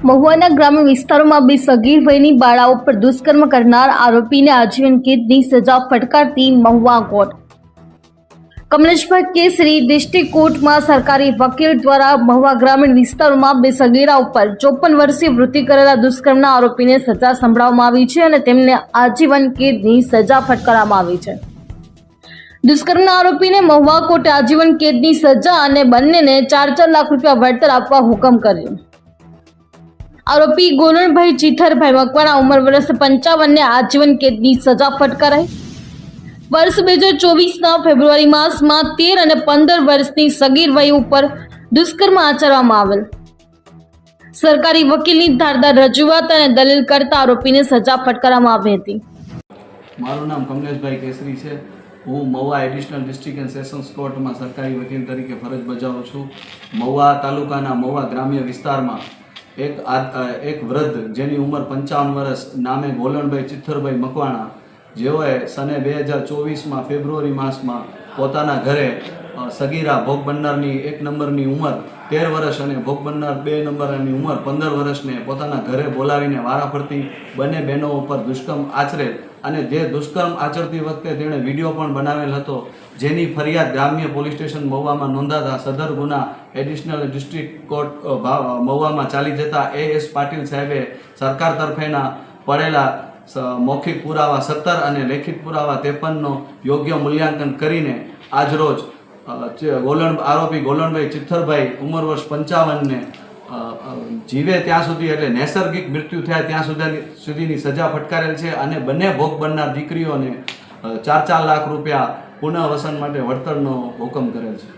મહુવાના ગ્રામ્ય વિસ્તારોમાં બે સગીર વયની બાળાઓ પર દુષ્કર્મ કરનાર આરોપીને આજીવન કેદની સજા ફટકારતી મહુવા કોર્ટ। કમલેશભાઈ કેસરી ડિસ્ટ્રિક્ટ કોર્ટમાં સરકારી વકીલ દ્વારા મહુવા ગ્રામીણ વિસ્તારોમાં બે સગીરા ઉપર 54 વર્ષીય વૃત્તિ કરેલા દુષ્કર્મના આરોપીને સજા સંભળાવવામાં આવી છે અને તેમને આજીવન કેદની સજા ફટકારવામાં આવી છે। દુષ્કર્મના આરોપીને મહુવા કોર્ટે આજીવન કેદની સજા અને બંનેને 4 લાખ રૂપિયા વળતર આપવા હુકમ કર્યો। आरोपी गोलणभाई चीथरभाई मकवाणा उम्र वर्ष 55 ने आजीवन केदनी सजा फटकाराई। वर्ष 2024 फेब्रुआरी मास में 13 અને 15 वर्षनी सगीर वय पर दुष्कर्म आचरवामां आवेल। सरकारी वकीलनी धारदार रजूआत અને दलील करता आरोपीने सजा फटकारवामां આવી હતી। મારું નામ કમલેશભાઈ કેસરી છે। હું Mahuva additional district and sessions કોર્ટમાં સરકારી વકીલ તરીકે ફરજ બજાવું છું। મહુવા તાલુકાના મહુવા ગ્રામ્ય વિસ્તારમાં એક વૃદ્ધ જેની ઉંમર 55 વર્ષ નામે ગોલણભાઈ ચિત્થરભાઈ મકવાણા, જેઓએ સને 2024 ફેબ્રુઆરી માસમાં પોતાના ઘરે સગીરા ભોગ બનનારની 1 નંબરની ઉંમર 13 વર્ષ અને ભોગ બનનાર 2 નંબરની ઉંમર 15 વર્ષને પોતાના ઘરે બોલાવીને વારાફરતી બંને બહેનો ઉપર દુષ્કર્મ આચરેલ અને જે દુષ્કર્મ આચરતી વખતે તેણે વિડીયો પણ બનાવેલ હતો, જેની ફરિયાદ ગ્રામ્ય પોલીસ સ્ટેશન મહુવામાં નોંધાતા સદર ગુના એડિશનલ ડિસ્ટ્રિક્ટ કોર્ટ મહુવામાં ચાલી જતા AS પાટીલ સાહેબે સરકાર તરફેના પડેલા મૌખિક પુરાવા 17 અને લેખિત પુરાવા 53નો યોગ્ય મૂલ્યાંકન કરીને આજરોજ આરોપી ગોલણભાઈ ચિત્થરભાઈ ઉંમર વર્ષ 55ને જીવે ત્યાં સુધી એટલે નૈસર્ગિક મૃત્યુ થયા ત્યાં સુધીની સજા ફટકારેલ છે અને બંને ભોગ બનનાર દીકરીઓને 4 લાખ રૂપિયા પુનઃવસન માટે વળતરનો હુકમ કરેલ છે।